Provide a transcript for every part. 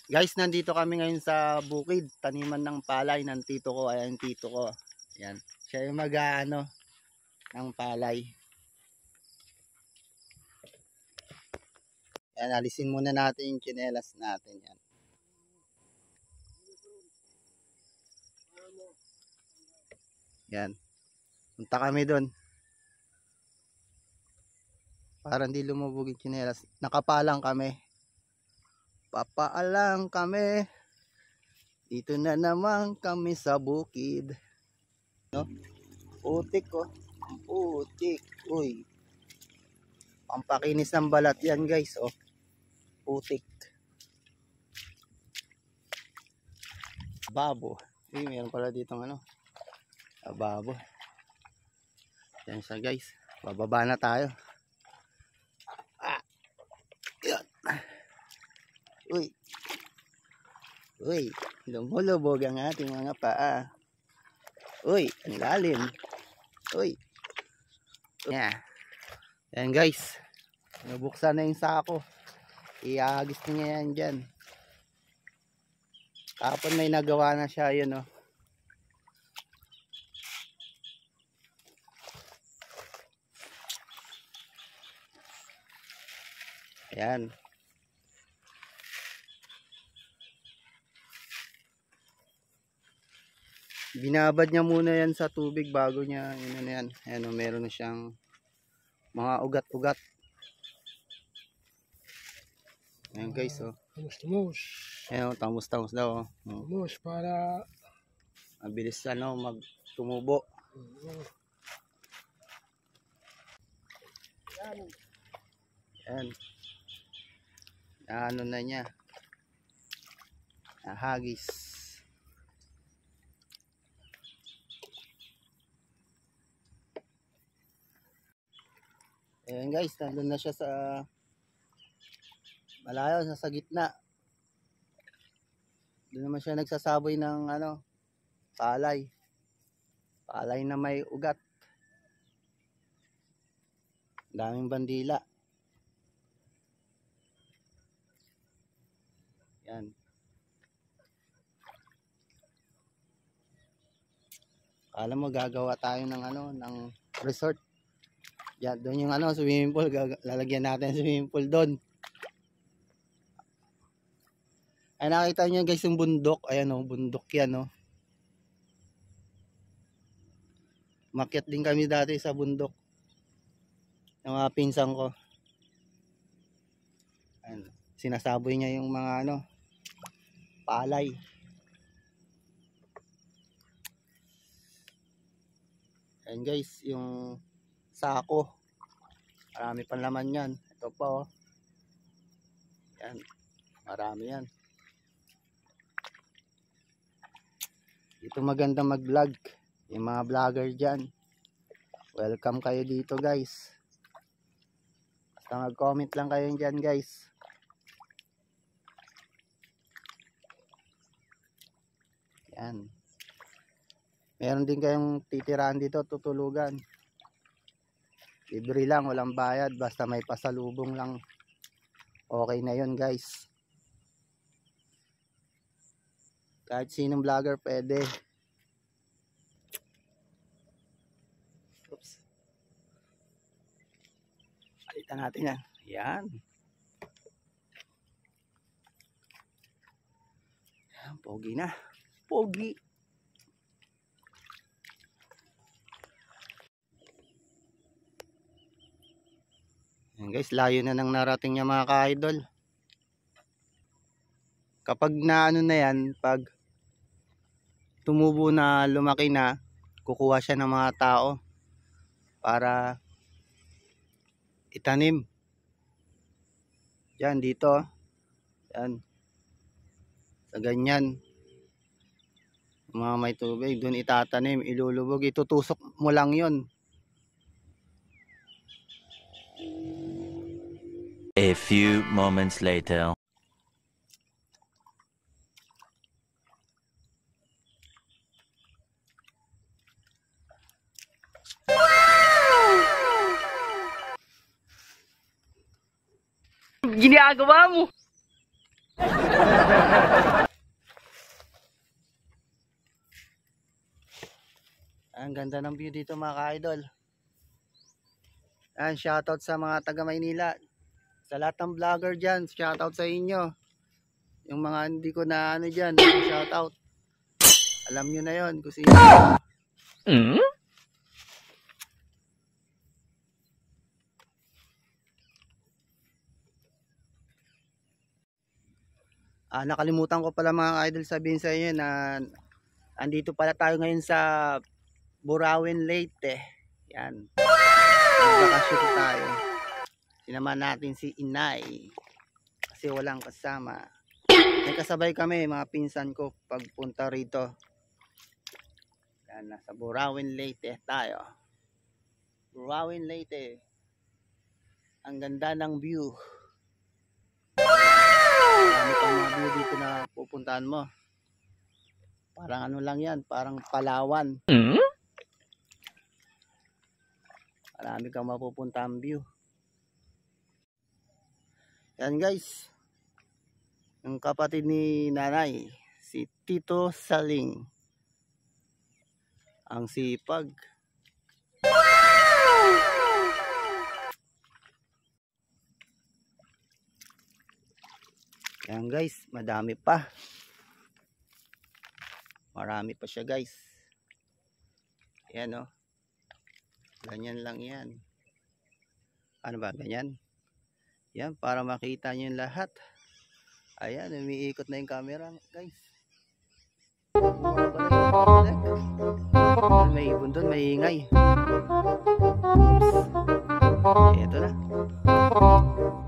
Guys, nandito kami ngayon sa bukid, taniman ng palay ng tito ko. Ayan, tito ko. Ayan, siya yung mag-aano ng palay. Ayan, alisin muna natin yung tsinelas natin. Yan. Yan. Punta kami doon. Para hindi lumubog yung tsinelas. Nakapalang kami. Papaalang kami. Dito na naman kami sa bukid. No? Putik oh. Putik. Uy. Pampakinis ng balat yan guys. Oh. Putik. Babo. Uy, meron pala ditong ano. Babo. Yan siya guys. Bababa na tayo. Yan. Uy. Uy. Lumulubog ang ating mga paa. Uy. Ang lalim. Uy. Yeah. Yan guys. Nabuksan na yung sako. Iagis niya yan dyan. Kapon may nagawa na siya yun oh. Ayan. Binabad niya muna yan sa tubig bago niya yun na yan. Ayan o, meron na siyang mga ugat-ugat. Ayan guys o. Tamos-tamos. Ayan o, tamos-tamos daw o. Tamos para mabilis ano magtumubo. Ayan. Ano na niya. Hagis. Ayan guys, nandun na siya sa malayo, nasa gitna. Doon naman siya nagsasaboy ng ano, palay. Palay na may ugat. Daming bandila. Yan. Alam mo gagawa tayo ng ano, ng resort. Yan, doon yung ano, swimming pool, lalagyan natin swimming pool doon. Ay nakita niyo guys yung bundok, ayan oh, bundok yan oh. Makyat din kami dati sa bundok. Yung mga pinsan ko. Ayan, sinasaboy niya yung mga ano, palay. Ayan guys, yung sako. Marami pang laman yan. Ito pa oh. Yan. Marami yan. Dito maganda mag-vlog. Yung mga vlogger dyan. Welcome kayo dito guys. Basta mag-comment lang kayo dyan guys. Yan. Meron din kayong titirahan dito, tutulugan. Libre lang, walang bayad, basta may pasalubong lang. Okay na yun guys. Kahit sinong vlogger pwede. Oops. Alitan natin yan. Yan. Yan, pogi na. Pogi. Yan guys, layo na nang narating niya mga ka-idol. Kapag naano na yan, pag tumubo na, lumaki na, kukuha siya ng mga tao para itanim. Yan dito. Yan. Sa ganyan. Mga may tubig, dun itatanim, ilulubog, itutusok mo lang yon. A few moments later. Ginagawa mo. Ang ganda ng view dito mga ka-idol. And shoutout sa mga taga Maynila. Sa lahat ng vlogger dyan, shoutout sa inyo. Yung mga hindi ko na ano dyan, shoutout. Alam nyo na yon kung sino. Nakalimutan ko pala mga idol sabihin sa inyo na andito pala tayo ngayon sa Burawin Leyte. Yan. Nagbakasyon tayo. Sinamahan natin si Inay kasi walang kasama. May kasabay kami mga pinsan ko pagpunta rito. Yan, nasa Burawin Leyte tayo. Burawin Leyte. Ang ganda ng view. Marami pang mga view dito na pupuntahan mo. Parang ano lang yan, parang Palawan. Marami kang mapupuntahan view. Yan guys. Yung kapatid ni nanay, si Tito Saling. Ang sipag. Yan guys, madami pa. Marami pa siya guys. Yan oh. Ganyan lang yan. Ano ba, ganyan? Yan, para makita nyo yung lahat. Ayan, umiikot na yung camera guys. May ibon doon, may ingay. Ito na.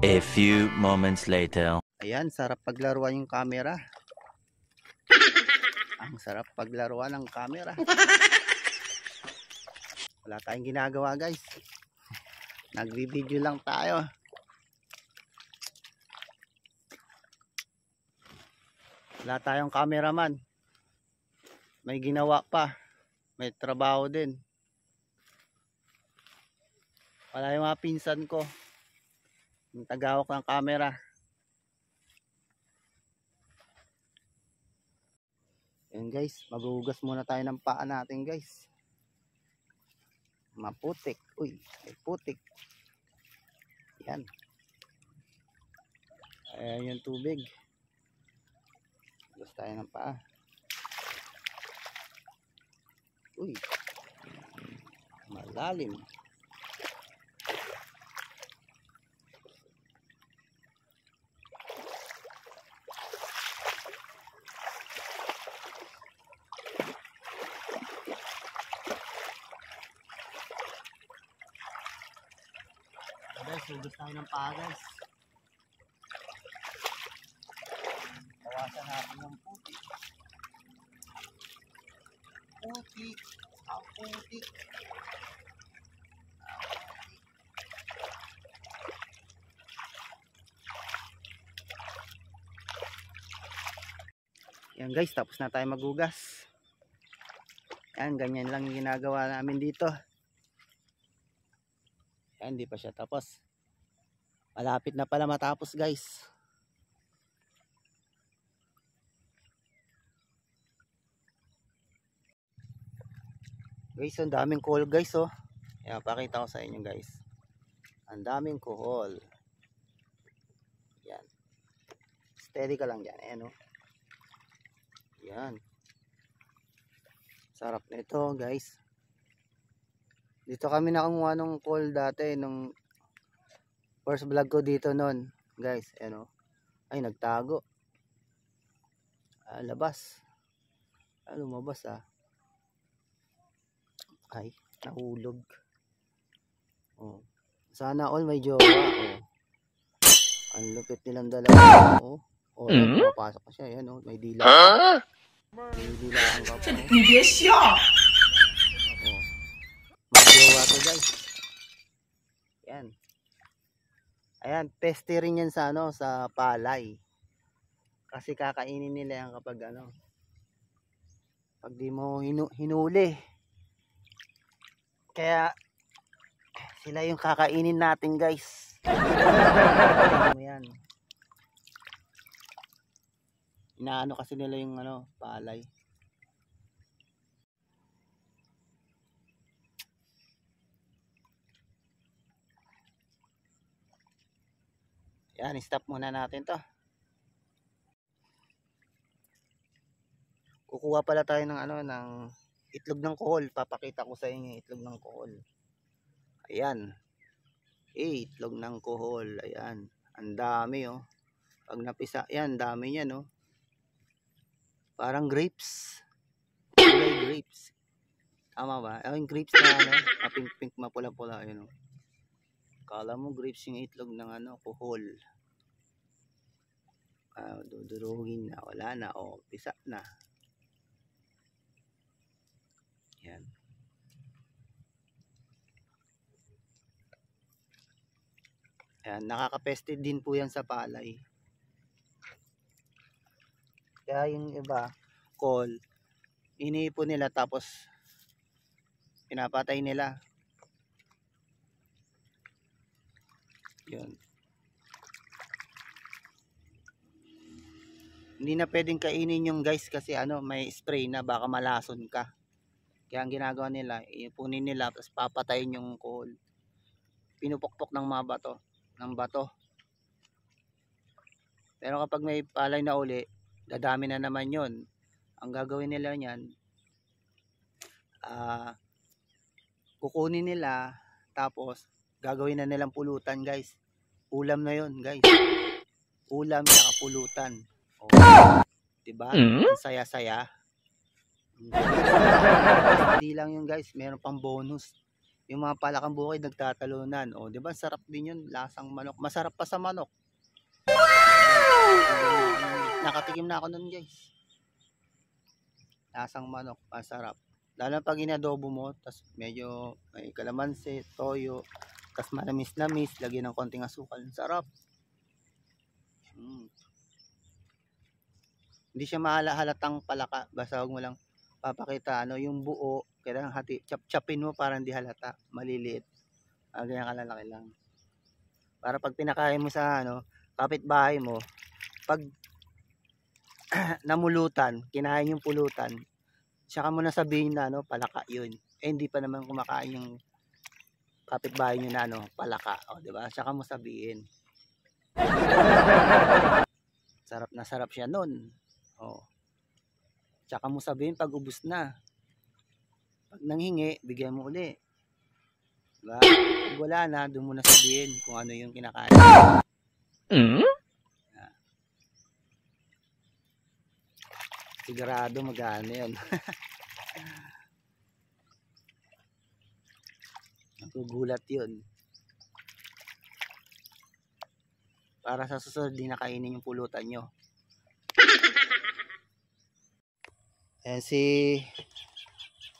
A few moments later. Ayan, sarap paglaruan yung camera. Ang sarap paglaruan ng camera. Wala tayong ginagawa guys. Nagbi-video lang tayo. Wala tayong cameraman. May ginawa pa. May trabaho din. Wala yung mga pinsan ko. Yung tagawak ng camera. Yan guys, maghuhugas muna tayo ng paa natin guys. Maputik. Uy, may putik. Yan. Ayan yung tubig. Hugas tayo ng paa. Uy, malalim. Guys, hugas tayo ng paa guys. Bawasan natin yung putik. Putik. Ang putik. Yan guys, tapos na tayo maghugas. Yan, ganyan lang yung ginagawa namin dito. Yan, hindi pa siya tapos. Malapit na pala matapos guys. Guys, ang daming kuhol guys oh. Yan, pakita ko sa inyo guys. Ang daming kuhol. Yan. Steady ka lang dyan. Ayan oh. Yan. Sarap nito guys. Dito kami nakunguha nung kuhol dati. Nung first vlog ko dito nun. Guys, ayan oh. Ay, nagtago. Labas. Lumabas ah. Ay, nahulog. Oh. Sana all may jowa. Oh. Ang lupit nilang dalawa. Oh. Oh, papasok pa siya. Ayan oh, may dila. May dila ang papa. Oh. Oh. May jowa to guys. Yan. Ayan, peste rin yan sa ano, sa palay. Kasi kakainin nila yan kapag ano, pag di mo hinuli. Kaya sila yung kakainin natin guys. Yan. Inaano kasi nila yung ano, palay. Yan, stop muna natin to. Kukuha pala tayo ng ano, ng itlog ng kohol. Papakita ko sa inyo yung itlog ng kohol. Ayan. Itlog ng kohol. Ayan. Ang dami oh. Pag napisa, yan, dami niyan oh. Parang grapes. Kulay grapes. Tama ba? Yung grapes na ano, pink-pink, mapula-pula. Ayan oh. Kala mo grapes yung itlog ng ano, kohol. Dudurugin na. Wala na. O, pisa na. Yan. Yan. Nakaka-pested din po yan sa palay. Kaya yung iba, call, iniipon nila tapos pinapatay nila. Yun. Hindi na pwedeng kainin yung guys kasi ano, may spray na baka malason ka. Kaya ang ginagawa nila, ipunin nila tapos papatayin yung kohol. Pinupukpok ng mga bato, ng bato. Pero kapag may palay na uli, dadami na naman yun. Ang gagawin nila niyan, kukunin nila tapos gagawin na nilang pulutan guys. Ulam na yun guys. Ulam na kapulutan. Oh, diba? Ang saya-saya. Hindi lang yun guys, meron pang bonus. Yung mga palakang bukid nagtatalunan. Oh, diba? Sarap din yun, lasang manok. Masarap pa sa manok. Nakatikim na ako nun guys. Lasang manok, masarap. Lalo pag inadobo mo, tas medyo may kalamansi, toyo, tas manamis-namis, lagyan ng konting asukal. Sarap. Hindi siya mahalatang palaka, basta huwag mo lang papakita ano yung buo, kailangan hati, chop-chopin mo para hindi halata, maliliit. Ganyan kalalaki lang. Para pag pinakain mo sa ano, kapitbahay mo, pag namulutan, kinain yung pulutan, saka mo na sabihin na ano, palaka yun. Hindi pa naman kumakain yung kapitbahay nyo na ano, palaka, o di ba? Saka mo sabihin. Sarap na sarap siya nun. Oh. Tsaka mo sabihin pag ubos na. Pag nanghingi, bigyan mo uli. Diba? Pag wala na, doon mo na sabihin kung ano yung kinakain. Sigurado mag-ano yun. Nagugulat yun. Para sa susunod, di nakainin yung pulutan nyo. Ayan si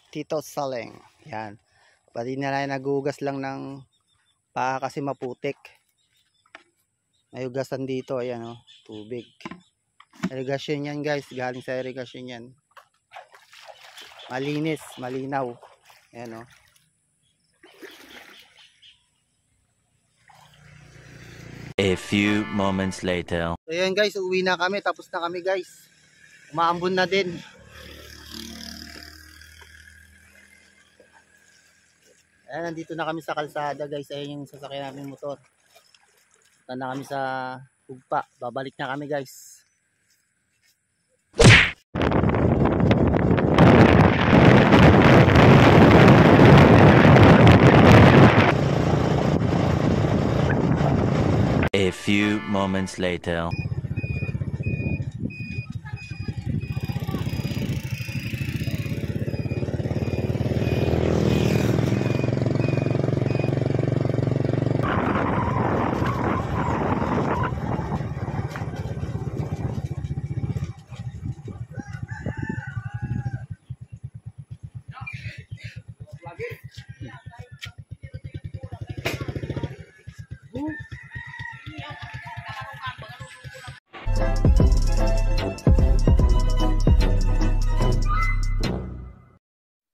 Tito Saleng. Yan. Pati na lang nagugas lang ng paa kasi maputik. May ugasan dito. Ayan o. Tubig. Irrigation yan guys. Galing sa irrigation yan. Malinis. Malinaw. Ayan o. A few moments later. So yan guys. Uwi na kami. Tapos na kami guys. Umaambon na din. Ayan, nandito na kami sa kalsada guys. Ayan yung sasakyan namin motor. Punta na kami sa Hugpa. Babalik na kami guys. A few moments later. Lagi.